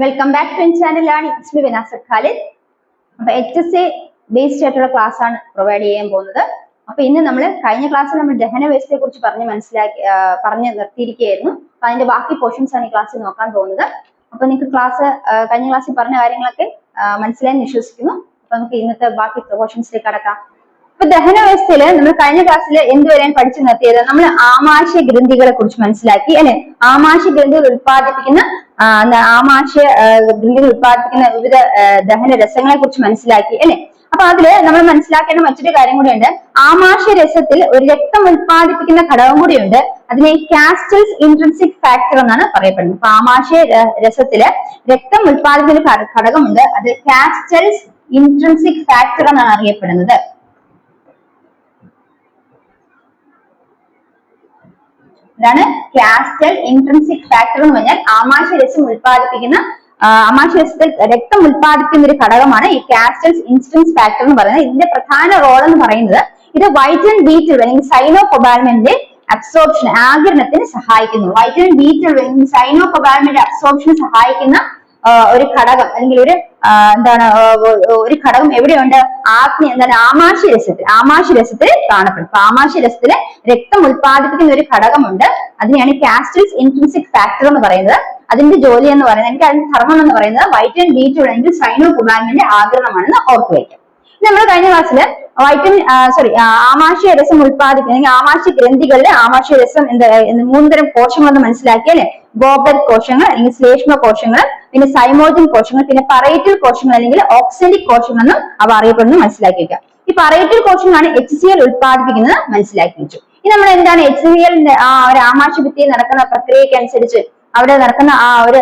Welcome back to ചാനലാണ് ഇസ്മി വിനാസ ഖാലിദ്. അപ്പൊ HSA based ആയിട്ടുള്ള ക്ലാസ് ആണ് പ്രൊവൈഡ് ചെയ്യാൻ പോകുന്നത്. അപ്പൊ ഇന്ന് നമ്മൾ കഴിഞ്ഞ ക്ലാസ്സിൽ നമ്മൾ ദഹന വ്യവസ്ഥയെ കുറിച്ച് പറഞ്ഞ് നിർത്തിയിരിക്കുകയായിരുന്നു. അപ്പൊ അതിന്റെ ബാക്കി പോർഷൻസ് ആണ് ഈ ക്ലാസ്സിൽ നോക്കാൻ പോകുന്നത്. അപ്പൊ നിങ്ങൾക്ക് കഴിഞ്ഞ ക്ലാസ്സിൽ പറഞ്ഞ കാര്യങ്ങളൊക്കെ മനസ്സിലായെന്ന് വിശ്വസിക്കുന്നു. അപ്പൊ നമുക്ക് ഇന്നത്തെ ബാക്കി പോർഷൻസിലേക്ക് കടക്കാം. ഇപ്പൊ ദഹന വ്യവസ്ഥയില് നമ്മൾ കഴിഞ്ഞ ക്ലാസ്സിൽ എന്തുവരെയാണ് പഠിച്ചു നിർത്തിയത്? നമ്മൾ ആമാശയ ഗ്രന്ഥികളെ കുറിച്ച് മനസ്സിലാക്കി അല്ലെ. ആമാശയ ഗ്രന്ഥികൾ ഉത്പാദിപ്പിക്കുന്ന വിവിധ ദഹന രസങ്ങളെ കുറിച്ച് മനസ്സിലാക്കി അല്ലെ. അപ്പൊ അതില് നമ്മൾ മനസ്സിലാക്കേണ്ട മറ്റൊരു കാര്യം കൂടിയുണ്ട്. ആമാശയ രസത്തിൽ ഒരു രക്തം ഉത്പാദിപ്പിക്കുന്ന ഘടകം കൂടിയുണ്ട്. അതിനെ കാസ്റ്റൽസ് ഇൻട്രിൻസിക് ഫാക്ടർ എന്നാണ് പറയപ്പെടുന്നത്. അപ്പൊ ആമാശയ രസത്തില് രക്തം ഉത്പാദിപ്പിക്കുന്ന ഘടകമുണ്ട്. അത് കാസ്റ്റൽസ് ഇൻട്രിൻസിക് ഫാക്ടർ എന്നാണ് അറിയപ്പെടുന്നത്. ഇതാണ് കാസ്റ്റൽ ഇൻട്രിൻസിക് ഫാക്ടർ എന്ന് പറഞ്ഞാൽ ആമാശയരസം ഉത്പാദിപ്പിക്കുന്ന ആമാശയരസത്തിൽ രക്തം ഉത്പാദിപ്പിക്കുന്ന ഒരു ഘടകമാണ് ഈ കാസ്റ്റൽസ് ഇൻട്രിൻസിക് ഫാക്ടർ എന്ന് പറയുന്നത്. ഇതിന്റെ പ്രധാന റോൾ എന്ന് പറയുന്നത് ഇത് വൈറ്റമിൻ B12 അല്ലെങ്കിൽ സൈനോകൊബാലമിന്റെ അബ്സോർപ്ഷൻ ആഗിരണത്തിന് സഹായിക്കുന്നു. വൈറ്റമിൻ B12 അല്ലെങ്കിൽ സൈനോകൊബാലമിന്റെ അബ്സോർപ്ഷന് സഹായിക്കുന്ന ഒരു ഘടകം അല്ലെങ്കിൽ ഒരു ഘടകം എവിടെയുണ്ട്? ആമാശയരസത്തിൽ കാണപ്പെടും. അപ്പൊ ആമാശയരസത്തില് രക്തം ഉത്പാദിപ്പിക്കുന്ന ഒരു ഘടകമുണ്ട്. അതിനെയാണ് കാസ്റ്റൽസ് ഇൻട്രിൻസിക് ഫാക്ടർ എന്ന് പറയുന്നത്. അതിന്റെ ജോലി എന്ന് പറയുന്നത്, എനിക്ക് അതിന്റെ ധർമ്മം എന്ന് പറയുന്നത് വൈറ്റമിൻ B12 അല്ലെങ്കിൽ സൈനോകൊബാലമിന്റെ ആഗിരണമാണെന്ന് ഓർത്തു വയ്ക്കാം. നമ്മൾ കഴിഞ്ഞ ക്ലാസ്സിൽ ആമാശയരസം ഉത്പാദിപ്പിക്കുന്ന ആമാശയ ഗ്രന്ഥികളിലെ ആമാശയരസം മൂന്ന് തരം കോശങ്ങളെന്ന് മനസ്സിലാക്കി അല്ലെ. ഗോബർ കോശങ്ങൾ അല്ലെങ്കിൽ ശ്ലേഷ്മ കോശങ്ങൾ, പിന്നെ സൈമോജൻ കോശങ്ങൾ, പിന്നെ പറൈറ്റൽ കോശങ്ങൾ അല്ലെങ്കിൽ ഓക്സന്റിക് കോശങ്ങൾ എന്നും അവ അറിയപ്പെടുന്നത് മനസ്സിലാക്കി വെക്കാം. ഈ പറൈറ്റൽ കോശങ്ങളാണ് HCl ഉത്പാദിപ്പിക്കുന്നത് മനസ്സിലാക്കി വെച്ചു. ഇനി നമ്മൾ എന്താണ് HCl ഒരു ആമാശയ ഭിത്തിയിൽ നടക്കുന്ന പ്രക്രിയയ്ക്ക് അനുസരിച്ച് അവിടെ നടക്കുന്ന ഒരു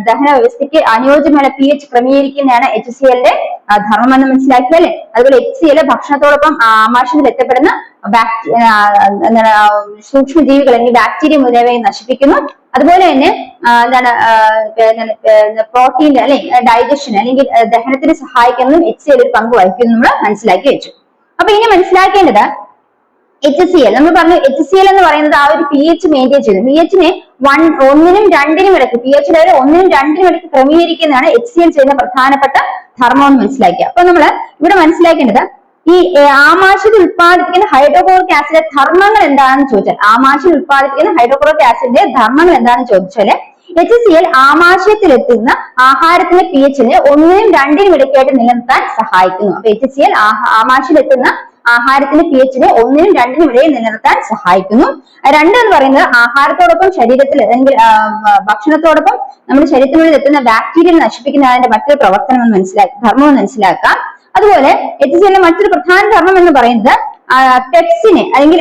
ദഹന വ്യവസ്ഥയ്ക്ക് അനുയോജ്യമായ pH ക്രമീകരിക്കുന്നതാണ് HCl-ന്റെ ധർമ്മം എന്ന് മനസ്സിലാക്കി അല്ലെ. അതുപോലെ HCl ഭക്ഷണത്തോടൊപ്പം ആമാശയത്തിൽ എത്തപ്പെടുന്ന സൂക്ഷ്മജീവികൾ അല്ലെങ്കിൽ ബാക്ടീരിയ മുതലായവയെ നശിപ്പിക്കുന്നു. അതുപോലെ തന്നെ പ്രോട്ടീന്റെ അല്ലെങ്കിൽ ഡൈജഷൻ അല്ലെങ്കിൽ ദഹനത്തിന് സഹായിക്കുന്നതും HCl ഒരു പങ്ക് വഹിക്കുന്നു നമ്മൾ മനസ്സിലാക്കി വെച്ചു. അപ്പൊ ഇനി മനസ്സിലാക്കേണ്ടത് HCl നമ്മൾ പറഞ്ഞു. HCl എന്ന് പറയുന്നത് ആ ഒരു pH മെയിൻറ്റെയിൻ ചെയ്തു. pH-നെ 1-നും 2-നും ഇടയ്ക്ക് pH ലെവൽ 1-നും 2-നും ഇടയ്ക്ക് ക്രമീകരിക്കുന്നതാണ് HCl ചെയ്യുന്ന പ്രധാനപ്പെട്ട ധർമ്മം എന്ന് മനസ്സിലാക്കുക. അപ്പൊ നമ്മൾ ഇവിടെ മനസ്സിലാക്കേണ്ടത് ഈ ആമാശയത്തിൽ ഉത്പാദിപ്പിക്കുന്ന ഹൈഡ്രോക്ലോറിക് ആസിഡിന്റെ ധർമ്മങ്ങൾ എന്താണെന്ന് ചോദിച്ചാൽ ഉത്പാദിപ്പിക്കുന്ന ഹൈഡ്രോക്ലോറിക് ആസിഡിന്റെ ധർമ്മങ്ങൾ എന്താണെന്ന് ചോദിച്ചാല് HCl ആമാശയത്തിലെത്തുന്ന ആഹാരത്തിന്റെ pH-നെ 1-നും 2-നും ഇടയ്ക്കായിട്ട് നിലനിർത്താൻ സഹായിക്കുന്നു. അപ്പൊ HCl ആമാശയത്തിലെത്തുന്ന ആഹാരത്തിന്റെ pH-നെ 1-നും 2-നും ഇടയിൽ നിലനിർത്താൻ സഹായിക്കുന്നു. എന്ന് പറയുന്നത് ആഹാരത്തോടൊപ്പം ശരീരത്തിൽ അല്ലെങ്കിൽ ഭക്ഷണത്തോടൊപ്പം നമ്മുടെ ശരീരത്തിനുള്ളിൽ എത്തുന്ന ബാക്ടീരിയ നശിപ്പിക്കുന്നതിന്റെ മറ്റൊരു ധർമ്മം എന്ന് മനസ്സിലാക്കാം. അതുപോലെ HCl-ന്റെ മറ്റൊരു പ്രധാന ധർമ്മം എന്ന് പറയുന്നത് പെപ്സിനെ അല്ലെങ്കിൽ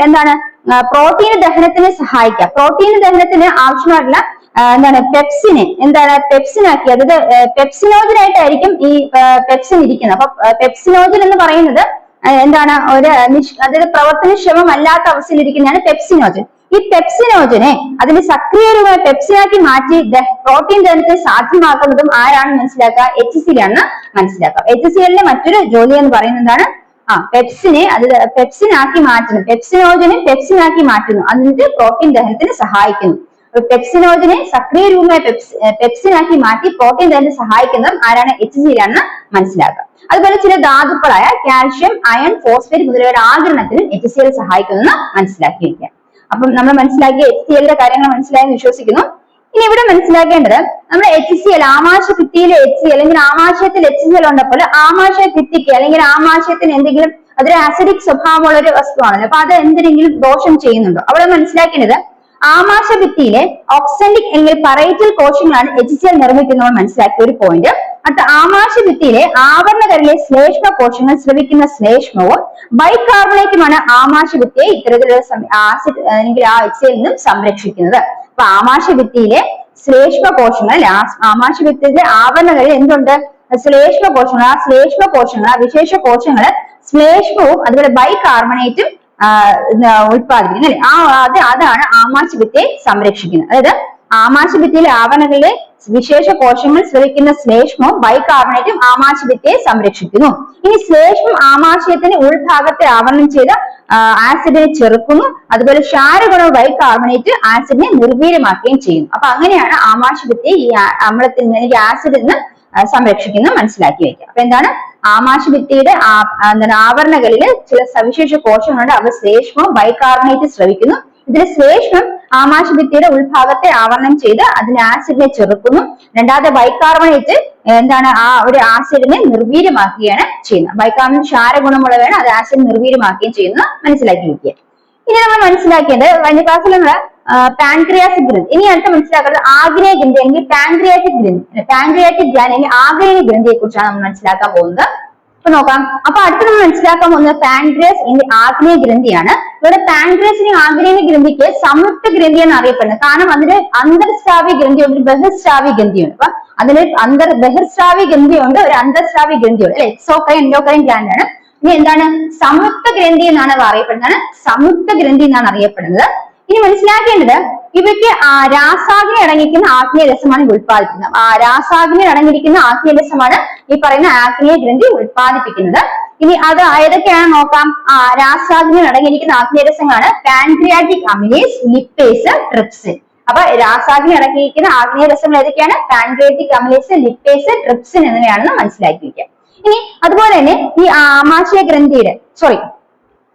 പ്രോട്ടീൻ ദഹനത്തിന് സഹായിക്കുക. പ്രോട്ടീൻ ദഹനത്തിന് ആവശ്യമായിട്ടുള്ള പെപ്സിനാക്കി, അതായത് പെപ്സിനോജനായിട്ടായിരിക്കും ഈ പെപ്സിൻ ഇരിക്കുന്നത്. അപ്പൊ പെപ്സിനോജൻ എന്ന് പറയുന്നത് അതായത് പ്രവർത്തനക്ഷമമല്ലാത്ത അവസ്ഥയിൽ ഇരിക്കുന്നതാണ് പെപ്സിനോജൻ. ഈ പെപ്സിനോജനെ അതിന്റെ സക്രിയ രൂപമായി പെപ്സിനാക്കി മാറ്റി പ്രോട്ടീൻ ദഹനത്തെ സാധ്യമാക്കുന്നതും ആരാണെന്ന് മനസ്സിലാക്കുക? HCl ആണെന്ന് മനസ്സിലാക്കുക. HCl-ന്റെ മറ്റൊരു ജോലി എന്ന് പറയുന്നതാണ് പെപ്സിനെ പെപ്സിനാക്കി മാറ്റുന്നു. പെപ്സിനോജനെ പെപ്സിനാക്കി മാറ്റുന്നു. അതിന്റെ പ്രോട്ടീൻ ദഹനത്തിന് സഹായിക്കുന്നു. പെപ്സിനോജനെ സക്രിയ രൂപമായി പെപ്സിനാക്കി മാറ്റി പ്രോട്ടീൻ ദഹനത്തിന് സഹായിക്കുന്നതും ആരാണ്? HCl ആണെന്ന് മനസ്സിലാക്കുക. അതുപോലെ ചില ധാതുക്കളായ കാൽഷ്യം, അയൺ, ഫോസ്ഫേറ്റ് മുതലായവയുടെ ആഗിരണത്തിനും HCl സഹായിക്കുമെന്ന് മനസ്സിലാക്കിയിരിക്കുക. അപ്പം നമ്മൾ മനസ്സിലാക്കിയ HCl-ന്റെ കാര്യങ്ങൾ മനസ്സിലായെന്ന് വിശ്വസിക്കുന്നു. ഇനി ഇവിടെ മനസ്സിലാക്കേണ്ടത് നമ്മൾ HCl ആമാശയ ഭിത്തിയിലെ HCl അല്ലെങ്കിൽ ആമാശയത്തിൽ HCl ഉണ്ടപ്പോൾ ആമാശയ ഭിത്തിക്ക് അല്ലെങ്കിൽ ആമാശയത്തിന് എന്തെങ്കിലും അതൊരു ആസിഡിക് സ്വഭാവമുള്ള ഒരു വസ്തുവാണല്ലോ. അപ്പൊ അത് എന്തെങ്കിലും ദോഷം ചെയ്യുന്നുണ്ടോ? അവിടെ മനസ്സിലാക്കേണ്ടത് ആമാശയ ഭിത്തിയിലെ ഓക്സന്റിക് അല്ലെങ്കിൽ പറൈറ്റൽ കോശങ്ങളാണ് HCl നിർമ്മിക്കുന്നവർ മനസ്സിലാക്കിയ ഒരു പോയിന്റ്. അടുത്ത ആമാശയ ഭിത്തിയിലെ ആവരണകരിലെ ശ്ലേഷ്മ കോശങ്ങൾ സ്രവിക്കുന്ന ശ്ലേഷ്മവും ബൈകാർബണേറ്റുമാണ് ആമാശയ ഭിത്തിയെ ഇത്തരത്തിലുള്ള ആസിഡ് അല്ലെങ്കിൽ HCl നിന്നും സംരക്ഷിക്കുന്നത്. അപ്പൊ ആമാശയ ഭിത്തിയിലെ ശ്ലേഷ്മ കോശങ്ങൾ ആമാശയ ഭിത്തിയിലെ ആവരണകരിൽ എന്തുണ്ട്? ശ്ലേഷ്മ കോശങ്ങൾ. ആ വിശേഷ കോശങ്ങള് ശ്ലേഷ്മവും അതുപോലെ ബൈകാർബണേറ്റും ഉത്പാദിപ്പിക്കുന്നത് അല്ലെ. അതാണ് ആമാശയ ഭിത്തിയെ സംരക്ഷിക്കുന്നത്. അതായത് ആമാശയഭിത്തിയിലെ ആവരണങ്ങളിലെ വിശേഷ കോശങ്ങൾ സ്രവിക്കുന്ന ശ്ലേഷ്മവും ബൈകാർബണേറ്റും ആമാശയഭിത്തിയെ സംരക്ഷിക്കുന്നു. ഇനി ശ്ലേഷ്മം ആമാശയത്തിന്റെ ഉൾഭാഗത്തെ ആവരണം ചെയ്ത ആസിഡിനെ ചെറുക്കുന്നു. അതുപോലെ ക്ഷാരഗുണവും ബൈകാർബണേറ്റ് ആസിഡിനെ നിർവീര്യമാക്കുകയും ചെയ്യുന്നു. അപ്പൊ അങ്ങനെയാണ് ആമാശയഭിത്തിയെ ഈ അമ്ലത്തിൽ നിന്ന് ഈ ആസിഡിൽ നിന്ന് സംരക്ഷിക്കുന്നത് മനസ്സിലാക്കി വെക്കുക. അപ്പൊ എന്താണ് ആമാശയഭിത്തിയുടെ ആവരണകളിൽ ചില സവിശേഷ കോശങ്ങളുണ്ട്. അവ ശ്ലേഷ്മവും ബൈകാർബണേറ്റ് സ്രവിക്കുന്നു. ഇതിൽ ശ്ലേഷ്മം ആമാശയഭിത്തിയുടെ ഉൾഭാഗത്തെ ആവരണം ചെയ്ത് അതിന്റെ ആസിഡിനെ ചെറുക്കുന്നു. രണ്ടാമത്തെ ബൈകാർബണേറ്റ് എന്താണ് ആ ഒരു ആസിഡിനെ നിർവീര്യമാക്കുകയാണ് ചെയ്യുന്നത്. ബൈകാർബണേറ്റ് ക്ഷാരഗുണമുള്ളവയാണ്, അത് ആസിഡ് നിർവീര്യമാക്കുകയും ചെയ്യുന്നത് മനസ്സിലാക്കി വെക്കുക. ഇനി നമ്മൾ മനസ്സിലാക്കേണ്ടത് കഴിഞ്ഞ ക്ലാസ്സിൽ നമ്മൾ പാൻക്രിയാസിക് ഗ്രന്ഥി. ഇനി അടുത്ത് മനസ്സിലാക്കുന്നത് ആഗ്നേയ ഗ്രന്ഥി അല്ലെങ്കിൽ പാൻക്രിയാറ്റിക് ഗ്രന്ഥി. പാൻക്രിയാറ്റിക് ഗ്ലാൻഡ് അല്ലെങ്കിൽ ആഗ്നേയ ഗ്രന്ഥിയെ കുറിച്ചാണ് നമ്മൾ മനസ്സിലാക്കാൻ പോകുന്നത്. അപ്പൊ നോക്കാം. അപ്പൊ അടുത്ത് നമ്മൾ മനസ്സിലാക്കാൻ പോകുന്നത് പാൻക്രിയാസ് അല്ലെങ്കിൽ ആഗ്നേയ ഗ്രന്ഥിയാണ്. ഇവിടെ പാൻക്രിയാസിനെ ആഗ്നേയ ഗ്രന്ഥിക്ക് സംയുക്ത ഗ്രന്ഥി എന്ന് അറിയപ്പെടുന്നത്. കാരണം അതിന് അന്തർസ്രാവി ഗ്രന്ഥിയുണ്ട്, ബഹിർസ്രാവി ഗ്രന്ഥിയുണ്ട്. അപ്പൊ അതിന് ബഹിർസ്രാവി ഗ്രന്ഥിയുണ്ട്, ഒരു അന്തർസ്രാവി ഗ്രന്ഥിയുണ്ട് അല്ലെ. എക്സോക്രൈൻ എൻഡോക്രൈൻ ഗ്ലാൻഡ് ആണ്. ഇനി എന്താണ് സംയുക്ത ഗ്രന്ഥി എന്നാണ് അറിയപ്പെടുന്നത്. സംയുക്ത ഗ്രന്ഥി എന്നാണ് അറിയപ്പെടുന്നത്. ഇനി മനസ്സിലാക്കേണ്ടത് ഇവയ്ക്ക് രാസാഗ്നി അടങ്ങിയിരിക്കുന്ന ആഗ്നേയ രസമാണ് ഉത്പാദിപ്പിക്കുന്നത്. രാസാഗ്നി അടങ്ങിയിരിക്കുന്ന ആഗ്നേയ രസമാണ് ഈ പറയുന്ന ആഗ്നേയ ഗ്രന്ഥി ഉത്പാദിപ്പിക്കുന്നത്. ഇനി അത് ഏതൊക്കെയാണ് നോക്കാം. രാസാഗ്നി അടങ്ങിയിരിക്കുന്ന ആഗ്നേയ രസങ്ങളാണ് പാൻക്രിയാറ്റിക് അമിലേസ്, ലിപ്പേസ്, ട്രിപ്സിൻ. അപ്പൊ രാസാഗ്നി അടങ്ങിയിരിക്കുന്ന ആഗ്നേയ രസങ്ങൾ ഏതൊക്കെയാണ്? പാൻക്രിയാറ്റിക് അമിലേസ്, ലിപ്പേസ്, ട്രിപ്സിൻ എന്നിവയാണെന്ന് മനസ്സിലാക്കി വയ്ക്കുക. ഇനി അതുപോലെ തന്നെ ഈ ആമാശയ ഗ്രന്ഥിയുടെ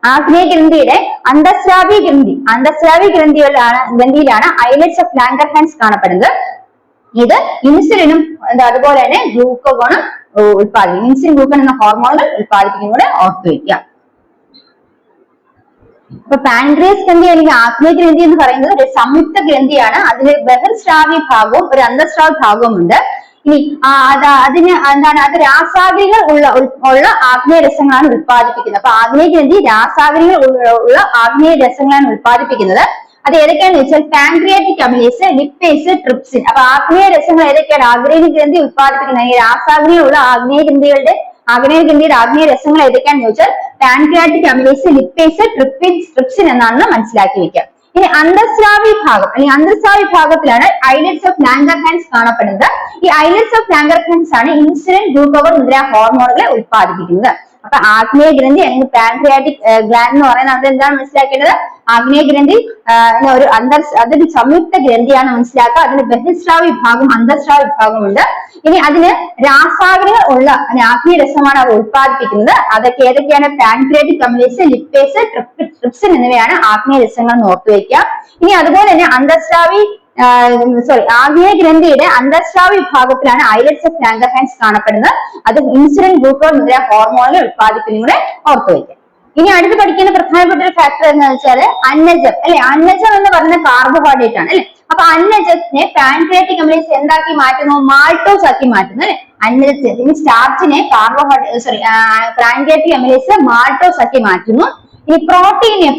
ആഗ്നേയ ഗ്രന്ഥിയുടെ അന്തസ്രാവി ഗ്രന്ഥിയിലാണ് ഐലറ്റ്സ് ഓഫ് ലാംഗർഹാൻസ് കാണപ്പെടുന്നത്. ഇത് ഇൻസുലിനും അതുപോലെ തന്നെ ഗ്ലൂക്കോഗോണും ഉത്പാദിപ്പിക്കും. ഇൻസുലിൻ ഗ്ലൂക്കോൺ എന്ന ഹോർമോണുകൾ ഉത്പാദിപ്പിക്കുന്നത് ഓർത്തു വയ്ക്കുക. അപ്പൊ പാൻക്രിയാസ് ഗ്രന്ഥി അല്ലെങ്കിൽ ആഗ്നേയ ഗ്രന്ഥി എന്ന് പറയുന്നത് ഒരു സംയുക്ത ഗ്രന്ഥിയാണ്. അതിൽ ബഹിർസ്രാവി ഭാഗവും ഒരു അന്തസ്രാവി ഭാഗവും ഉണ്ട്. ഇനി അതിന് എന്താണ് അത് രാസാഗ്നികൾ ഉള്ള ആഗ്നേയ രസങ്ങളാണ് ഉത്പാദിപ്പിക്കുന്നത്. അപ്പൊ ആഗ്നേയ ഗ്രന്ഥി രാസാഗ്നികൾ ഉള്ള ആഗ്നേയ രസങ്ങളാണ് ഉത്പാദിപ്പിക്കുന്നത്. അത് ഏതൊക്കെയാണെന്ന് വെച്ചാൽ പാൻക്രിയാറ്റിക് അമിലേസ്, ലിപ്പേസ്, ട്രിപ്സിൻ. അപ്പൊ ആഗ്നേയ രസങ്ങൾ ഏതൊക്കെയാണ്? ആഗ്നേയ ഗ്രന്ഥി ഉത്പാദിപ്പിക്കുന്നത് ഈ രാസാഗ്നികളുള്ള ആഗ്നേയ ഗ്രന്ഥിയുടെ ആഗ്നേയ രസങ്ങൾ ഏതൊക്കെയാണെന്ന് ചോദിച്ചാൽ പാൻക്രിയാറ്റിക് അമിലേസ്, ലിപ്പേസ്, ട്രിപ്സിൻ എന്നാണെന്ന് മനസ്സിലാക്കി വെക്കാം. ഇനി അന്തസ്രാവി ഭാഗം അല്ലെങ്കിൽ അന്തസ്രാവി ഭാഗത്തിലാണ് ഐലറ്റ്സ് ഓഫ് ലാംഗർഹാൻസ് കാണപ്പെടുന്നത്. ഈ ഐലറ്റ്സ് ഓഫ് ലാംഗർഹാൻസ് ആണ് ഇൻസുലിൻ, ഗ്ലൂക്കോഗോൺ മുതലായ ഹോർമോണുകളെ ഉത്പാദിപ്പിക്കുന്നത്. അപ്പൊ ആഗ്നേയ ഗ്രന്ഥി അല്ലെങ്കിൽ പാൻക്രിയാറ്റിക് ഗ്ലാൻഡ് എന്ന് പറയുന്നത് അത് എന്താണ് മനസ്സിലാക്കേണ്ടത്? ആഗ്നേയ ഗ്രന്ഥി അതൊരു സംയുക്ത ഗ്രന്ഥിയാണ് മനസ്സിലാക്കുക. അതിന് ബഹിസ്രാവി വിഭാഗം, അന്തസ്രാവി വിഭാഗമുണ്ട്. ഇനി അതിന് രാസാഗ്നികൾ ഉള്ള ആഗ്നേയ രസമാണ് അത് ഉത്പാദിപ്പിക്കുന്നത്. അതൊക്കെ ഏതൊക്കെയാണ്? പാൻക്രിയാറ്റിക് അമിലേസ്, ലിപ്പേസ്, ട്രിപ്സിൻ എന്നിവയാണ് ആഗ്നേയ രസങ്ങൾ എന്ന് ഓർത്തു വയ്ക്കുക. ഇനി അതുപോലെ തന്നെ ആഗ്നേയ ഗ്രന്ഥിയുടെ അന്തസ്രാവി വിഭാഗത്തിലാണ് ഐലറ്റ്സ് ഓഫ് ലാംഗർഹാൻസ് കാണപ്പെടുന്നത്. അത് ഇൻസുലിൻ, ഗ്ലൂക്കോൺ മുതലായ ഹോർമോണുകൾ ഉത്പാദിപ്പിക്കുന്നത് ഓർത്തു വയ്ക്കുക. ഇനി അടുത്ത് പഠിക്കുന്ന പ്രധാനപ്പെട്ട ഒരു ഫാക്ടർ എന്ന് വെച്ചാൽ അന്നജം അല്ലെ. അന്നജം എന്ന് പറയുന്ന കാർബോഹൈഡ്രേറ്റ് ആണ് അല്ലെ. അപ്പൊ അന്നജത്തിനെ പാൻക്രിയാറ്റിക് അമിലേസ് എന്താക്കി മാറ്റുന്നു? മാൾട്ടോസ് ആക്കി മാറ്റുന്നു അല്ലെ. അന്നജത്തിന് സ്റ്റാർച്ചിനെ പാൻക്രിയാറ്റിക് അമിലേസ് മാൾട്ടോസ് ആക്കി മാറ്റുന്നു. ഇനി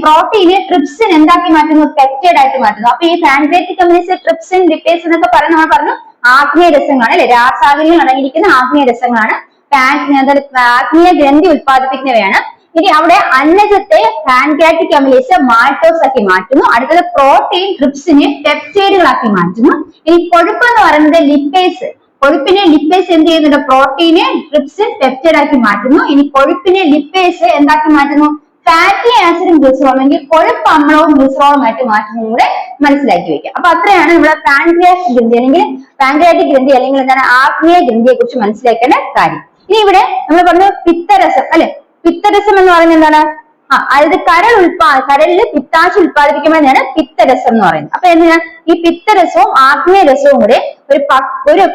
പ്രോട്ടീനെ ട്രിപ്സിൻ എന്താക്കി മാറ്റുന്നു? പെപ്റ്റൈഡ് ആയിട്ട് മാറ്റുന്നു. അപ്പൊ ഈ പാൻക്രിയാറ്റിക് അമിലേസ്, ട്രിപ്സിൻ, ലിപ്പേസ് എന്നൊക്കെ നമ്മൾ പറഞ്ഞു ആഗ്നേയ രസങ്ങളാണ് അല്ലെ. രാസാഗ്നികൾ അടങ്ങിയിരിക്കുന്ന ആഗ്നേയ രസങ്ങളാണ്. ആഗ്നേയ ഗ്രന്ഥി ഉത്പാദിപ്പിക്കുന്നവയാണ്. ഇനി അവിടെ അന്നജത്തെ പാൻക്രിയാറ്റിക് അമിലേസ് മാൾട്ടോസ് ആക്കി മാറ്റുന്നു. അടുത്തത് പ്രോട്ടീൻ ട്രിപ്സിനെ പെപ്റ്റൈഡുകളാക്കി മാറ്റുന്നു. ഇനി കൊഴുപ്പ് എന്ന് പറയുന്നത് ലിപ്പേസ്. കൊഴുപ്പിനെ ലിപ്പേസ് എന്ത് ചെയ്യുന്നുണ്ട്? പ്രോട്ടീനെ ട്രിപ്സിൻ പെപ്റ്റൈഡ് ആക്കി മാറ്റുന്നു. ഇനി കൊഴുപ്പിനെ ലിപ്പേസ് എന്താക്കി മാറ്റുന്നു? ഫാറ്റി ആസിഡും ഗ്ലിസറോളും അല്ലെങ്കിൽ കൊഴുപ്പ് അമ്ലവും ഗ്ലിസറോളുമായിട്ട് മാറ്റുന്നത് കൂടെ മനസ്സിലാക്കി വെക്കുക. അപ്പൊ അത്രയാണ് നമ്മുടെ പാൻക്രിയാസ് ഗ്രന്ഥി അല്ലെങ്കിൽ പാൻക്രിയാറ്റിക് ഗ്രന്ഥി അല്ലെങ്കിൽ എന്താണ് ആഗ്നേയ ഗ്രന്ഥിയെ കുറിച്ച് മനസ്സിലാക്കേണ്ട കാര്യം. ഇനി ഇവിടെ നമ്മൾ പറഞ്ഞു പിത്തരസം അല്ലെ. പിത്തരസം എന്ന് പറയുന്നത് എന്താണ്? അതായത് കരളിൽ പിത്താശം ഉത്പാദിപ്പിക്കുമ്പോഴാണ് പിത്തരസം എന്ന് പറയുന്നത്. അപ്പൊ എന്തിനാ ഈ പിത്തരസവും ആഗ്നേയ രസവും കൂടെ ഒരു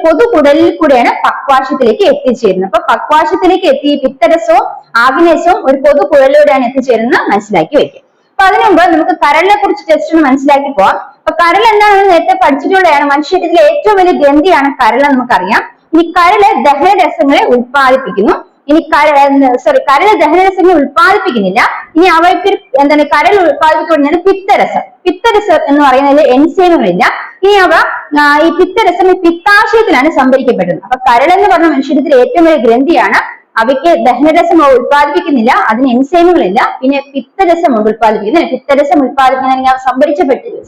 പൊതുകുടലിൽ കൂടെയാണ് പക്വാശത്തിലേക്ക് എത്തിച്ചേരുന്നത്. അപ്പൊ പക്വാശത്തിലേക്ക് എത്തി പിത്തരസവും ആഗ്നേയസവും ഒരു പൊതുകുടലിലൂടെയാണ് എത്തിച്ചേരുന്നത് മനസ്സിലാക്കി വെക്കുക. അപ്പൊ അതിനു മുമ്പ് നമുക്ക് കരളിനെ കുറിച്ച് ജസ്റ്റ് ഒന്ന് മനസ്സിലാക്കി പോവാം. അപ്പൊ കരൾ എന്താണെന്ന് നേരത്തെ പഠിച്ചിട്ടുള്ളതാണ്. മനുഷ്യരിലെ ഏറ്റവും വലിയ ഗ്രന്ഥിയാണ് കരൾ നമുക്കറിയാം. ഈ കരള് ദഹനരസങ്ങളെ ഉത്പാദിപ്പിക്കുന്നു. ഇനി കരള് ദഹനരസങ്ങളെ ഉത്പാദിപ്പിക്കുന്നില്ല. ഇനി അവയ്ക്ക് എന്താണ് കരൾ ഉത്പാദിപ്പിക്കുന്നത്? പിത്തരസം എന്ന് പറയുന്നതിൽ എൻസൈമുകളില്ല. ഇനി ഈ പിത്തരസം പിത്താശയത്തിലാണ് സംഭരിക്കപ്പെടുന്നത്. അപ്പൊ കരൾ എന്ന് പറഞ്ഞ മനുഷ്യരിലെ ഏറ്റവും വലിയ ഗ്രന്ഥിയാണ്. അവയ്ക്ക് ദഹനരസം ഉത്പാദിപ്പിക്കുന്നില്ല, അതിന് എൻസൈമുകളില്ല. പിന്നെ പിത്തരസം ഉത്പാദിപ്പിക്കുന്നത് പിത്തരസം ഉത്പാദിപ്പിക്കുന്ന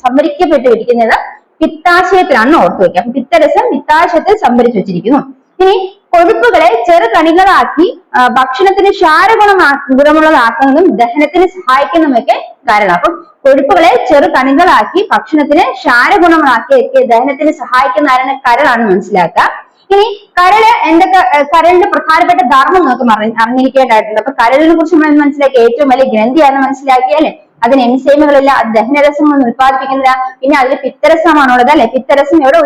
സംഭരിക്കപ്പെട്ടിരിക്കുന്നത് പിത്താശയത്തിലാണെന്ന് ഓർത്തു വെക്കുക. അപ്പൊ പിത്തരസം പിത്താശയത്തിൽ സംഭരിച്ചു വെച്ചിരിക്കുന്നു. ഇനി കൊഴുപ്പുകളെ ചെറുകണികളാക്കി ഭക്ഷണത്തിന് ഗുണമുള്ളതാക്കുന്നതും ദഹനത്തിന് സഹായിക്കുന്നതുമൊക്കെ കരൾ. അപ്പം കൊഴുപ്പുകളെ ചെറുകണികളാക്കി ഭക്ഷണത്തിന് ക്ഷാരഗുണമാക്കിയൊക്കെ ദഹനത്തിന് സഹായിക്കുന്ന ആരാണ്? കരളാണ് മനസ്സിലാക്കുക. ഇനി കരളിന്റെ പ്രധാനപ്പെട്ട ധർമ്മം നമുക്ക് അറിഞ്ഞിരിക്കേണ്ടതായിട്ടുണ്ട്. അപ്പൊ കരളിനെ കുറിച്ച് നമ്മൾ മനസ്സിലാക്കി ഏറ്റവും വലിയ ഗ്രന്ഥിയാണെന്ന് മനസ്സിലാക്കിയല്ലേ? അതിന് എൻസൈമുകളില്ല, അത് ദഹനരസമൊന്നും ഉത്പാദിപ്പിക്കുന്നില്ല. പിന്നെ അതിൽ പിത്തരസമാണുള്ളത് അല്ലെ? പിത്തരസം എവിടെ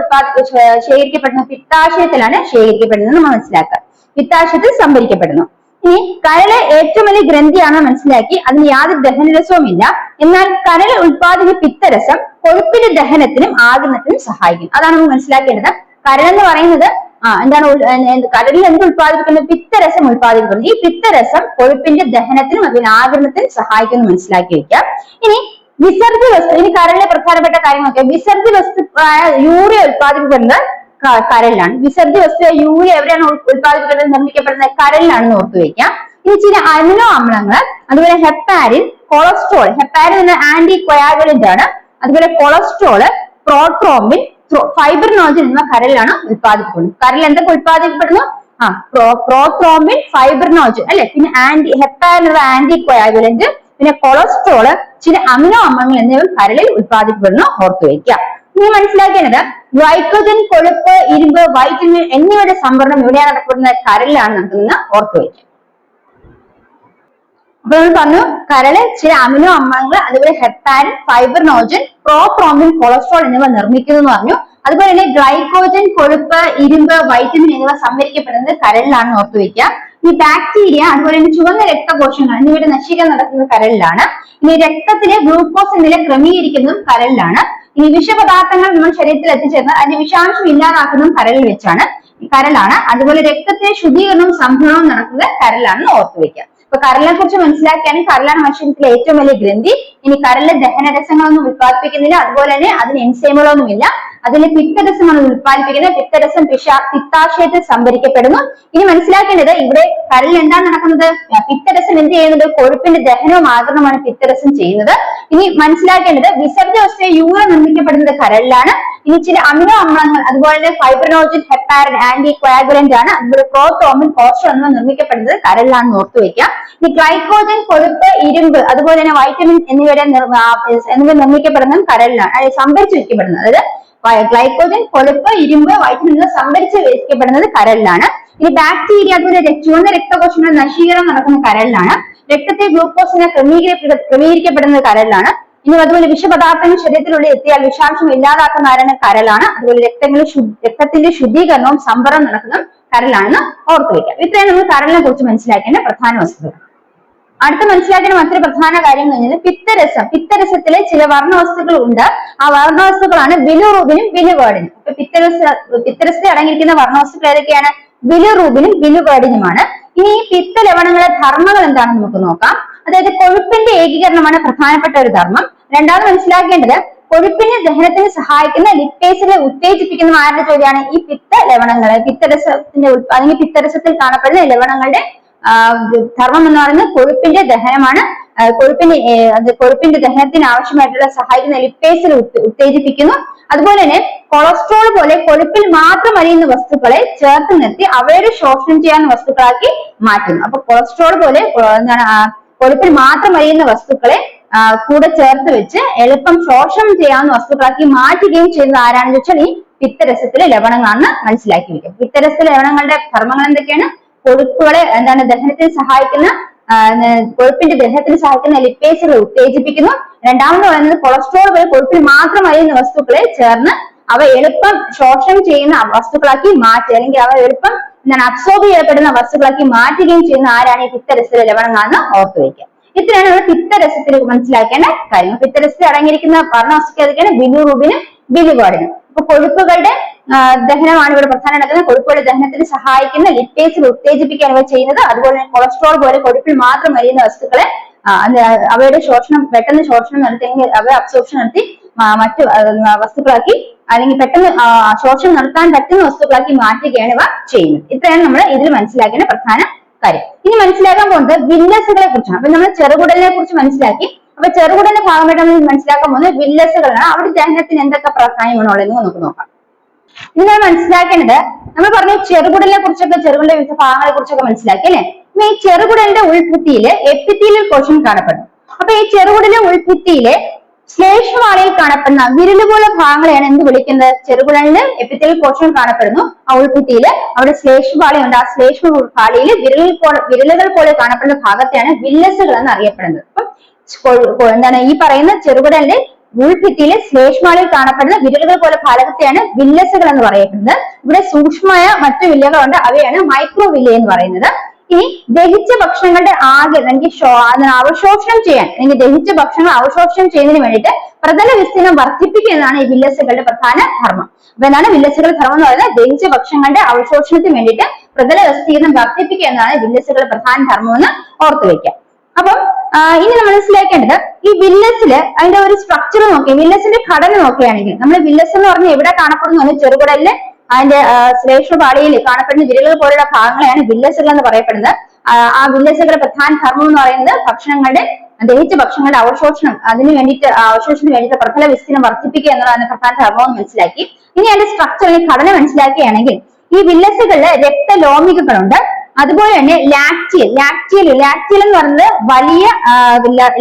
ശേഖരിക്കപ്പെടുന്നു? പിത്താശയത്തിലാണ് ശേഖരിക്കപ്പെടുന്നത് നമ്മൾ മനസ്സിലാക്കുക. പിത്താശയത്തിൽ സംഭരിക്കപ്പെടുന്നു. ഇനി കരള് ഏറ്റവും വലിയ ഗ്രന്ഥിയാണെന്ന് മനസ്സിലാക്കി. അതിന് യാതൊരു ദഹനരസവും ഇല്ല. എന്നാൽ കരൾ ഉത്പാദിപ്പിക്കുന്ന പിത്തരസം കൊഴുപ്പിന്റെ ദഹനത്തിനും ആഗിരണത്തിനും സഹായിക്കും. അതാണ് നമ്മൾ മനസ്സിലാക്കേണ്ടത്. കരൾ എന്ന് പറയുന്നത് കരളിൽ എന്ത് ഉത്പാദിപ്പിക്കുന്നത്? പിത്തരസം ഉത്പാദിപ്പിക്കുന്നു. ഈ പിത്തരസം കൊഴുപ്പിന്റെ ദഹനത്തിനും അതിന് ആഗിരണത്തിനും സഹായിക്കുന്നു മനസ്സിലാക്കി വെക്കാം. ഇനി വിസർജ്യ വസ്തു, ഇനി കരളിലെ പ്രധാനപ്പെട്ട കാര്യങ്ങളൊക്കെ. വിസർജ്യ വസ്തുക്കളായ യൂറിയ ഉത്പാദിപ്പിക്കുന്നത് കരളിലാണ്. വിസർജ്യ വസ്തു യൂറിയ എവിടെയാണ് ഉത്പാദിപ്പിക്കുന്നത്? നിർമ്മിക്കപ്പെടുന്നത് കരളിലാണെന്ന് ഓർത്തു വെക്കാം. ഇനി ചില അമിനോ അമ്ലങ്ങൾ, അതുപോലെ ഹെപ്പാരിൻ, കൊളസ്ട്രോൾ. ഹെപ്പാരിൻ എന്ന ആന്റി കൊയാഗുലന്റ് ആണ്. അതുപോലെ കൊളസ്ട്രോള്, പ്രോട്രോംബിൻ, ഫൈബ്രിനോജൻ എന്നിവ കരളിലാണ് ഉത്പാദിപ്പിക്കുന്നത്. കരളിൽ എന്തൊക്കെ ഉത്പാദിക്കപ്പെടുന്നു? പ്രോത്രോംബിൻ, ഫൈബ്രിനോജൻ അല്ലെ? പിന്നെ ഹെപ്പാരിൻ എന്ന ആന്റി കൊയാഗുലന്റ്, പിന്നെ കൊളസ്ട്രോള്, ചില അമിനോ അമ്ലങ്ങൾ എന്നിവ കരളിൽ ഉത്പാദിക്കപ്പെടുന്നു ഓർത്തു വയ്ക്കുക. ഇനി മനസ്സിലാക്കേണ്ടത് ഗ്ലൈക്കോജൻ, കൊഴുപ്പ്, ഇരുമ്പ്, വൈറ്റമിൻ എന്നിവയുടെ സംഭരണം എവിടെയാണ് നടക്കുന്നത്? കരളിലാണ് നടക്കുന്നത് ഓർത്തു വയ്ക്കുക. അപ്പൊ നമ്മൾ പറഞ്ഞു കരള് ചില അമിനോ അമ്ലങ്ങൾ, അതുപോലെ ഹെപ്പാരിൻ, ഫൈബ്രിനോജൻ, പ്രോത്രോംബിൻ, കൊളസ്ട്രോൾ എന്നിവ നിർമ്മിക്കുന്നു എന്ന് പറഞ്ഞു. അതുപോലെ തന്നെ ഗ്ലൈക്കോജൻ, കൊഴുപ്പ്, ഇരുമ്പ്, വൈറ്റമിൻ എന്നിവ സംഭരിക്കപ്പെടുന്നത് കരളിലാണെന്ന് ഓർത്തു വയ്ക്കുക. ഈ ബാക്ടീരിയ, അതുപോലെ തന്നെ ചുവന്ന രക്തകോശങ്ങൾ എന്നിവയുടെ നശീകരണം നടക്കുന്നത് കരളിലാണ്. ഇനി രക്തത്തിലെ ഗ്ലൂക്കോസ് നില ക്രമീകരിക്കുന്നതും കരളിലാണ്. ഇനി വിഷപദാർത്ഥങ്ങൾ നമ്മുടെ ശരീരത്തിൽ എത്തിച്ചേർന്നാൽ അതിന്റെ വിഷാംശം ഇല്ലാതാക്കുന്നതും കരളാണ്. അതുപോലെ രക്തത്തിലെ ശുദ്ധീകരണവും സംഭരണവും നടക്കുന്നത് കരളാണെന്ന് ഓർത്തു വയ്ക്കുക. അപ്പൊ കരളിനെ കുറിച്ച് മനസ്സിലാക്കിയാണെങ്കിൽ കരളാണ് മനുഷ്യത്തിലെ ഏറ്റവും വലിയ ഗ്രന്ഥി. ഇനി കരളിലെ ദഹനരസങ്ങളൊന്നും ഉത്പാദിപ്പിക്കുന്നില്ല, അതുപോലെ തന്നെ അതിന് എൻസൈമുകളൊന്നും ഇല്ല. അതിന് പിത്തരസമാണ് ഉത്പാദിപ്പിക്കുന്നത്. പിത്തരസം പിത്താശയത്തിൽ സംഭരിക്കപ്പെടുന്നു. ഇനി മനസ്സിലാക്കേണ്ടത് ഇവിടെ കരളിൽ എന്താണ് നടക്കുന്നത്? പിത്തരസം എന്ത് ചെയ്യുന്നത്? കൊഴുപ്പിന്റെ ദഹനവും ആഗിരണമാണ് പിത്തരസം ചെയ്യുന്നത്. ഇനി മനസ്സിലാക്കേണ്ടത് വിസർജ്യ വസ്തുക്കൾ യൂറിയ നിർമ്മിക്കപ്പെടുന്നത് കരളിലാണ്. ഇനി ചില അമിനോ അമ്ലങ്ങൾ, അതുപോലെ തന്നെ ഫൈബ്രിനോജൻ, ഹെപ്പാരിൻ, ആന്റി കൊയാഗുലന്റ് ആണ്. അതുപോലെ പ്രോത്രോംബിൻ, കൊളസ്ട്രോൾ എന്നിവ നിർമ്മിക്കപ്പെടുന്നത് കരളിലാണെന്ന് ഓർത്തു വയ്ക്കാം. ഇനി ഗ്ലൈക്കോജൻ, കൊഴുപ്പ്, ഇരുമ്പ്, അതുപോലെ തന്നെ വൈറ്റമിൻ എന്നിവ നിർമ്മിക്കപ്പെടുന്നതും കരളിലാണ്, സംഭരിച്ചു വയ്ക്കപ്പെടുന്നത്. അതായത് ഗ്ലൈക്കോജൻ, കൊഴുപ്പ്, ഇരുമ്പ്, വൈറ്റമിൻ എന്നിവ സംഭരിച്ച് വയ്ക്കപ്പെടുന്നത് കരളിലാണ്. ഇനി ബാക്ടീരിയ, അതുപോലെ ചുവന്ന രക്തകോശങ്ങളുടെ നശീകരണം നടക്കുന്ന കരളിലാണ്. രക്തത്തെ ഗ്ലൂക്കോസിനെ ക്രമീകരിക്കപ്പെടുന്നത് കരളിലാണ്. ഇനി അതുപോലെ വിഷപദാർത്ഥങ്ങൾ ശരീരത്തിനുള്ളിൽ എത്തിയാൽ വിഷാംശം ഇല്ലാതാക്കുന്ന ആരാണ്? കരളാണ്. അതുപോലെ രക്തത്തിന്റെ ശുദ്ധീകരണവും സംഭരണം നടക്കുന്നതും കരളാണെന്ന് ഓർത്തു വയ്ക്കാം. ഇത്രയാണ് നമ്മൾ കരളിനെ കുറിച്ച് മനസ്സിലാക്കേണ്ട പ്രധാന വസ്തുതകൾ. അടുത്ത മനസ്സിലാക്കേണ്ട മറ്റൊരു പ്രധാന കാര്യം എന്ന് പറഞ്ഞാൽ പിത്തരസം. പിത്തരസത്തിലെ ചില വർണ്ണവസ്തുക്കൾ ഉണ്ട്. ആ വർണ്ണവസ്തുക്കളാണ് ബിലിറൂബിനും ബിലിവേർഡിനും. ഇപ്പൊ പിത്തരസത്തിൽ അടങ്ങിയിരിക്കുന്ന വർണ്ണവസ്തുക്കൾ ഏതൊക്കെയാണ്? ബിലിറൂബിനും ബിലിവേർഡിനുമാണ്. ഇനി ഈ പിത്ത ലവണങ്ങളുടെ ധർമ്മങ്ങൾ എന്താണെന്ന് നമുക്ക് നോക്കാം. അതായത് കൊഴുപ്പിന്റെ ഏകീകരണമാണ് പ്രധാനപ്പെട്ട ഒരു ധർമ്മം. രണ്ടാമത് മനസ്സിലാക്കേണ്ടത് കൊഴുപ്പിന്റെ ദഹനത്തിന് സഹായിക്കുന്ന ലിപ്പേസുകളെ ഉത്തേജിപ്പിക്കുന്ന ആരുടെ ജോലിയാണ്? ഈ പിത്ത ലവണങ്ങള്. പിത്തരസത്തിന്റെ അല്ലെങ്കിൽ പിത്തരസത്തിൽ കാണപ്പെടുന്ന ലവണങ്ങളുടെ ധർമ്മം എന്ന് പറയുന്നത് കൊഴുപ്പിന്റെ ദഹനമാണ്. കൊഴുപ്പിന്റെ ദഹനത്തിന് ആവശ്യമായിട്ടുള്ള സഹായിക്കുന്ന ലിപ്പേസുകൾ ഉത്തേജിപ്പിക്കുന്നു. അതുപോലെ തന്നെ കൊളസ്ട്രോൾ പോലെ കൊഴുപ്പിൽ മാത്രം അലിയുന്ന വസ്തുക്കളെ ചേർത്ത് നിർത്തി അവയുടെ ശോഷണം ചെയ്യാവുന്ന വസ്തുക്കളാക്കി മാറ്റുന്നു. അപ്പൊ കൊളസ്ട്രോൾ പോലെ കൊഴുപ്പിൽ മാത്രം അലിയുന്ന വസ്തുക്കളെ കൂടെ ചേർത്ത് വെച്ച് എളുപ്പം ശോഷണം ചെയ്യാവുന്ന വസ്തുക്കളാക്കി മാറ്റുകയും ചെയ്യുന്നത് ആരാണെന്ന് വെച്ചാൽ ഈ പിത്തരസത്തിലെ ലവണങ്ങളാണെന്ന് മനസ്സിലാക്കി വെക്കും. പിത്തരസത്തിലെ ലവണങ്ങളുടെ ധർമ്മങ്ങൾ എന്തൊക്കെയാണ്? കൊഴുപ്പുകളെ ദഹനത്തിന് സഹായിക്കുന്ന കൊഴുപ്പിന്റെ ദഹനത്തിന് സഹായിക്കുന്ന ലിപ്പേസുകളെ ഉത്തേജിപ്പിക്കുന്നു. രണ്ടാമത് പറയുന്നത് കൊളസ്ട്രോൾ പോലെ കൊഴുപ്പിൽ മാത്രം അലിയുന്ന വസ്തുക്കളെ ചേർന്ന് അവ എളുപ്പം ശോഷണം ചെയ്യുന്ന വസ്തുക്കളാക്കി മാറ്റുക, അല്ലെങ്കിൽ അവ എളുപ്പം അബ്സോർബ് ചെയ്യപ്പെടുന്ന വസ്തുക്കളാക്കി മാറ്റുകയും ചെയ്യുന്ന ആരാണ്? ഈ പിത്തരസത്തിലെ ലവണങ്ങളാണെന്ന് ഓർത്തു വയ്ക്കുക. ഇത്രയാണ് നമ്മൾ പിത്തരസത്തിൽ മനസ്സിലാക്കേണ്ട കാര്യങ്ങൾ. പിത്തരസത്തിൽ അടങ്ങിയിരിക്കുന്ന വർണ്ണവസ്തുക്കൾ ഏതൊക്കെയാണ്? ബിലിറൂബിനും ബിലിവേർഡിനും. അപ്പൊ കൊഴുപ്പുകളുടെ ദഹനമാണ് ഇവിടെ പ്രധാനം നടക്കുന്നത്. കൊഴുപ്പുകളുടെ ദഹനത്തിന് സഹായിക്കുന്ന ലിപ്പേസുകൾ ഉത്തേജിപ്പിക്കാൻ അവ ചെയ്യുന്നത്. അതുപോലെ കൊളസ്ട്രോൾ പോലെ കൊഴുപ്പിൽ മാത്രം അലിയുന്ന വസ്തുക്കളെ അവയുടെ പെട്ടെന്ന് ശോഷണം നടത്തി, അവയെ അബ്സോർപ്ഷൻ നടത്തി മറ്റു വസ്തുക്കളാക്കി, അല്ലെങ്കിൽ പെട്ടെന്ന് ശോഷണം നടത്താൻ പറ്റുന്ന വസ്തുക്കളാക്കി മാറ്റുകയാണ് ഇവ ചെയ്യുന്നത്. ഇത്രയാണ് നമ്മൾ ഇതിൽ മനസ്സിലാക്കേണ്ട പ്രധാന കാര്യം. ഇനി മനസ്സിലാക്കാൻ പോകുന്നത് വില്ലസുകളെ കുറിച്ചാണ്. അപ്പൊ നമ്മൾ ചെറുകുടലിനെ കുറിച്ച് മനസ്സിലാക്കി. അപ്പൊ ചെറുകുടലിന്റെ ഭാഗമായിട്ട് നമ്മൾ മനസ്സിലാക്കാൻ പോകുന്നത് വില്ലസുകളാണ്. അവിടെ ദഹനത്തിന് എന്തൊക്കെ പ്രാധാന്യമാണുള്ളത് നമുക്ക് നോക്കാം. ഇനി നമ്മൾ മനസ്സിലാക്കേണ്ടത്, നമ്മൾ പറഞ്ഞു ചെറുകുടലിനെ കുറിച്ചൊക്കെ, ചെറുകുടലിന്റെ വിവിധ ഭാഗങ്ങളെ കുറിച്ചൊക്കെ മനസ്സിലാക്കി അല്ലെ. ഈ ചെറുകുടലിന്റെ ഉൾഭിത്തിയില് എപ്പിത്തീലിയൽ കോശം കാണപ്പെടുന്നു. അപ്പൊ ഈ ചെറുകുടലിലെ ഉൾഭിത്തിയിലെ ശ്ലേഷ്മവാളിയിൽ കാണപ്പെടുന്ന വിരലുപോലെ ഭാഗങ്ങളെയാണ് എന്ത് വിളിക്കുന്നത്? ചെറുകുടലിന് എപ്പിത്തീലിയൽ കോശം കാണപ്പെടുന്നു. ആ ഉൾഭിത്തിയില് അവിടെ ശ്ലേഷ്മവാളി ഉണ്ട്. ആ ശ്ലേഷ്മവാളിയിൽ വിരലുകൾ പോലെ കാണപ്പെടുന്ന ഭാഗത്തെയാണ് വില്ലസുകൾ എന്ന് അറിയപ്പെടുന്നത്. അപ്പം എന്താണ് ഈ പറയുന്ന ചെറുകുടലിന്റെ ഉൾഭിത്തിയിലെ ശ്ലേഷ്മവാളിയിൽ കാണപ്പെടുന്ന വിരലുകൾ പോലെ ഭാഗത്തെയാണ് വില്ലസുകൾ എന്ന് പറയപ്പെടുന്നത്. ഇവിടെ സൂക്ഷ്മമായ മറ്റു വില്ലകളുണ്ട്, അവയാണ് മൈക്രോവില്ല എന്ന് പറയുന്നത്. ഇനി ദഹിച്ച ഭക്ഷണങ്ങളുടെ ആകെ അല്ലെങ്കിൽ അവശോഷണം ചെയ്യാൻ, അല്ലെങ്കിൽ ദഹിച്ച ഭക്ഷണങ്ങൾ അവശോഷണം ചെയ്യുന്നതിന് വേണ്ടിയിട്ട് പ്രതല വിസ്തീർണം വർദ്ധിപ്പിക്കുക എന്നതാണ് ഈ വില്ലസുകളുടെ പ്രധാന ധർമ്മം. അപ്പൊ എന്താണ് വില്ലസുകളുടെ ധർമ്മം എന്ന് പറയുന്നത്? ദഹിച്ച ഭക്ഷണങ്ങളുടെ അവശോഷണത്തിന് വേണ്ടിയിട്ട് പ്രതല വിസ്തീർണം വർദ്ധിപ്പിക്കുക എന്നതാണ് വില്ലസുകളുടെ പ്രധാന ധർമ്മം എന്ന് ഓർത്തു വെക്കുക. അപ്പം ഇനി നമ്മൾ മനസ്സിലാക്കേണ്ടത്, ഈ വില്ലസില് അതിന്റെ ഒരു സ്ട്രക്ചർ നോക്കി, വില്ലസിന്റെ ഘടന നോക്കുകയാണെങ്കിൽ, നമ്മൾ വില്ലസ് എന്ന് പറഞ്ഞാൽ എവിടെ കാണപ്പെടുന്നു? ചെറുകുടലില് അതിന്റെ ശ്ലേഷ്മപാളിയിൽ കാണപ്പെടുന്ന വിരലുകൾ പോലുള്ള ഭാഗങ്ങളെയാണ് വില്ലസുകൾ എന്ന് പറയപ്പെടുന്നത്. ആ വില്ലസുകളുടെ പ്രധാന ധർമ്മം എന്ന് പറയുന്നത് ഭക്ഷണങ്ങളുടെ, ദഹിച്ച ഭക്ഷണങ്ങളുടെ അവശോഷണം, അതിന് വേണ്ടിയിട്ട് അവശോഷണത്തിന് വേണ്ടിയിട്ട് പ്രതല വിസ്തീർണം വർദ്ധിപ്പിക്കുക എന്നുള്ളതാണ് പ്രധാന ധർമ്മം എന്ന് മനസ്സിലാക്കി. ഇനി അതിന്റെ സ്ട്രക്ചർ, ഘടന മനസ്സിലാക്കുകയാണെങ്കിൽ, ഈ വില്ലസുകളില് രക്തലോമികകളുണ്ട്. അതുപോലെ തന്നെ ലാക്റ്റിയൽ എന്ന് പറയുന്നത് വലിയ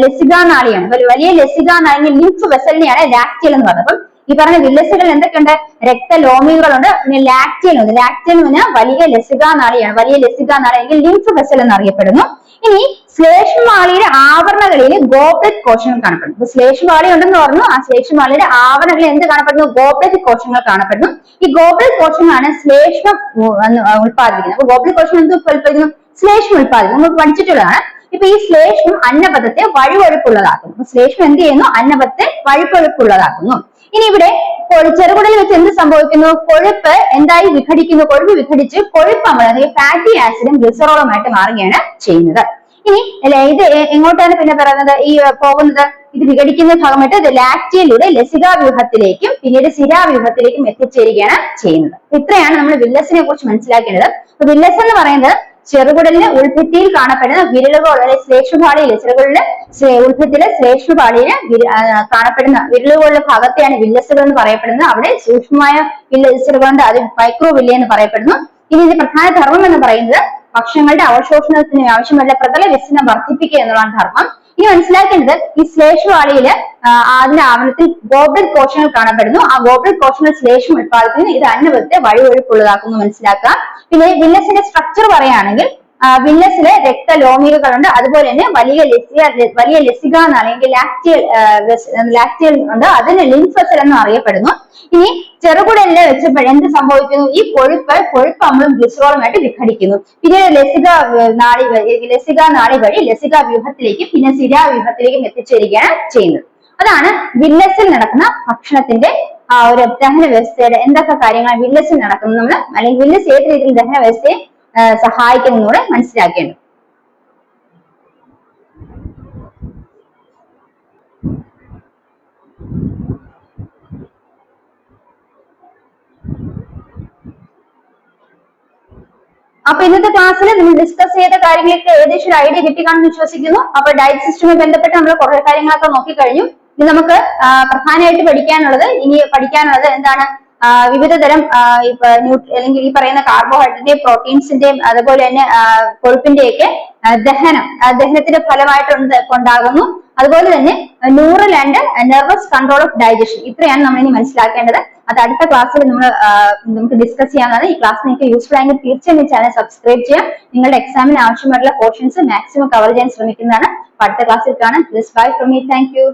ലസികാനാളിയാണ്. വലിയ ലസികാനാളി, ലിംഫ് വെസലിനെയാണ് ലാക്റ്റിയൽ എന്ന് പറയുന്നത്. അപ്പം ഈ പറഞ്ഞ വില്ലസുകളിൽ എന്തൊക്കെയുണ്ട്? രക്തലോമികളുണ്ട്, പിന്നെ ലാക്റ്റിയൽ ഉണ്ട്. ലാക്റ്റിയൽ എന്ന് പറഞ്ഞാൽ വലിയ ലസികാനാളിയാണ്. വലിയ ലസികാനാളി അല്ലെങ്കിൽ ലിംഫ് വെസൽ എന്നറിയപ്പെടുന്നു. ഇനി ശ്ലേഷ്മവാളിയുടെ ആവരണകളിൽ ഗോബ്ലറ്റ് കോശങ്ങൾ കാണപ്പെടുന്നു. അപ്പൊ ശ്ലേഷ്മവാളി ഉണ്ടെന്ന് പറഞ്ഞു, ആ ശ്ലേഷ്മവാളിയുടെ ആവരണങ്ങളിൽ എന്ത് കാണപ്പെടുന്നു? ഗോബ്ലറ്റ് കോശങ്ങൾ കാണപ്പെടുന്നു. ഈ ഗോബ്ലറ്റ് കോശങ്ങളാണ് ശ്ലേഷ്മം ഉത്പാദിപ്പിക്കുന്നത്. അപ്പൊ ഗോബ്ലറ്റ് കോശങ്ങൾ എന്ത് ഉത്പാദിപ്പിക്കുന്നു? ശ്ലേഷ്മം ഉത്പാദിപ്പിക്കുന്നു. നമുക്ക് പഠിച്ചിട്ടുള്ളതാണ്. ഇപ്പൊ ഈ ശ്ലേഷ്മം അന്നപഥത്തെ വഴുവഴുപ്പുള്ളതാക്കുന്നു. അപ്പൊ ശ്ലേഷ്മം എന്ത് ചെയ്യുന്നു? അന്നപഥത്തെ വഴുവഴുപ്പുള്ളതാക്കുന്നു. ഇനി ഇവിടെ ചെറുകുടലിൽ വെച്ച് എന്ത് സംഭവിക്കുന്നു? കൊഴുപ്പ് എന്തായി വിഘടിക്കുന്നു? കൊഴുപ്പ് വിഘടിച്ച് കൊഴുപ്പ് അമ്ലം അല്ലെങ്കിൽ ഫാറ്റി ആസിഡും ഗ്ലിസറോളുമായിട്ട് മാറുകയാണ് ചെയ്യുന്നത്. ഇനി ഇത് എങ്ങോട്ടാണ് പിന്നെ പറയുന്നത്? ഈ പോകുന്നത്, ഇത് വിഘടിക്കുന്ന ഭാഗമായിട്ട് ഇത് ലാക്റ്റിയയിലൂടെ ലസികാവ്യൂഹത്തിലേക്കും പിന്നീട് സിരാവ്യൂഹത്തിലേക്കും എത്തിച്ചേരുകയാണ് ചെയ്യുന്നത്. ഇത്രയാണ് നമ്മൾ വില്ലസിനെ കുറിച്ച് മനസ്സിലാക്കേണ്ടത്. അപ്പൊ വില്ലസ് എന്ന് പറയുന്നത് ചെറുകുടലിന് ഉൾഭിത്തിയിൽ കാണപ്പെടുന്ന വിരലുകൾ, അല്ലെങ്കിൽ ശ്ലേഷ്മപാളിയില്, ചെറുകുടലിന് ഉൾഭിത്തിയിലെ ശ്ലേഷ്മപാളിയില് കാണപ്പെടുന്ന വിരലുകളുടെ ഭാഗത്തെയാണ് വില്ലസുകൾ എന്ന് പറയപ്പെടുന്നത്. അവിടെ സൂക്ഷ്മമായ വില്ലസുകളുണ്ട്, അത് മൈക്രോവില്ല എന്ന് പറയപ്പെടുന്നു. ഇനി ഇതിന്റെ പ്രധാന ധർമ്മം എന്ന് പറയുന്നത് ഭക്ഷണങ്ങളുടെ അവശോഷണത്തിന് ആവശ്യമുള്ള പ്രതല വിസ്തീർണം വർദ്ധിപ്പിക്കുക എന്നുള്ളതാണ് ധർമ്മം. ഇനി മനസ്സിലാക്കേണ്ടത്, ഈ ശ്ലേഷ്മവാളിയില് അതിന്റെ ആവരണത്തിൽ ഗോബ്ലറ്റ് കോശങ്ങൾ കാണപ്പെടുന്നു. ആ ഗോബ്ലറ്റ് കോശങ്ങൾ ശ്ലേഷ്മം ഉത്പാദിപ്പിക്കുന്നു. ഇത് അന്നപഥത്തെ വഴുവഴുപ്പുള്ളതാക്കുന്നു മനസ്സിലാക്കുക. പിന്നെ വില്ലസിന്റെ സ്ട്രക്ചർ പറയുകയാണെങ്കിൽ, വില്ലസിലെ രക്തലോമികകളുണ്ട്. അതുപോലെ തന്നെ വലിയ ലസികാനാളി അല്ലെങ്കിൽ ലാക്റ്റിയൽ ഉണ്ട്. അതിന് ലിംഫ് വെസൽ എന്ന് അറിയപ്പെടുന്നു. ഇനി ചെറുകുടലിൽ വെച്ചപ്പോൾ എന്ത് സംഭവിക്കുന്നു? ഈ കൊഴുപ്പ് അമ്ലം ഗ്ലിസറോളുമായിട്ട് വിഘടിക്കുന്നു. പിന്നീട് ലസികാനാളി വഴി ലസികാവ്യൂഹത്തിലേക്കും പിന്നെ സിരാവ്യൂഹത്തിലേക്കും എത്തിച്ചേരുകയാണ് ചെയ്യുന്നത്. അതാണ് വില്ലസിൽ നടക്കുന്ന ഭക്ഷണത്തിന്റെ ആ ഒരു ദഹന വ്യവസ്ഥയുടെ എന്തൊക്കെ കാര്യങ്ങളാണ് വില്ലസിൽ നടക്കുന്നത് നമ്മൾ, അല്ലെങ്കിൽ വില്ലസ് ഏത് രീതിയിൽ ദഹന വ്യവസ്ഥയെ സഹായിക്കുന്നതോടെ മനസ്സിലാക്കേണ്ടത്. അപ്പൊ ഇന്നത്തെ ക്ലാസ്സിൽ നമ്മൾ ഡിസ്കസ് ചെയ്ത കാര്യങ്ങളൊക്കെ ഏകദേശം ഒരു ഐഡിയ കിട്ടിക്കാണെന്ന് വിശ്വസിക്കുന്നു. അപ്പൊ ഡയറ്റ് സിസ്റ്റവുമായി ബന്ധപ്പെട്ട് നമ്മൾ കുറെ കാര്യങ്ങളൊക്കെ നോക്കിക്കഴിഞ്ഞു. ഇനി നമുക്ക് പ്രധാനമായിട്ട് പഠിക്കാനുള്ളത് എന്താണ്? വിവിധ തരം അല്ലെങ്കിൽ ഈ പറയുന്ന കാർബോഹൈഡ്രേറ്റിന്റെയും പ്രോട്ടീൻസിന്റെയും അതുപോലെ തന്നെ കൊഴുപ്പിന്റെയൊക്കെ ദഹനത്തിന്റെ ഫലമായിട്ട് ഉണ്ടാകുന്നു. അതുപോലെ തന്നെ neural and nervous control of digestion. ഇത്രയാണ് നമ്മൾ ഇനി മനസ്സിലാക്കേണ്ടത്. അത് അടുത്ത ക്ലാസ്സിൽ നമുക്ക് ഡിസ്കസ് ചെയ്യാവുന്നതാണ്. ഈ ക്ലാസ് നിങ്ങൾക്ക് യൂസ്ഫുൾ ആയെങ്കിൽ തീർച്ചയായും ഈ ചാനൽ സബ്സ്ക്രൈബ് ചെയ്യാം. നിങ്ങളുടെ എക്സാമിന് ആവശ്യമായിട്ടുള്ള പോർഷൻസ് മാക്സിമം കവർ ചെയ്യാൻ ശ്രമിക്കുന്നതാണ്. അടുത്ത ക്ലാസ്സിൽ കാണാം. Bye from me. Thank you.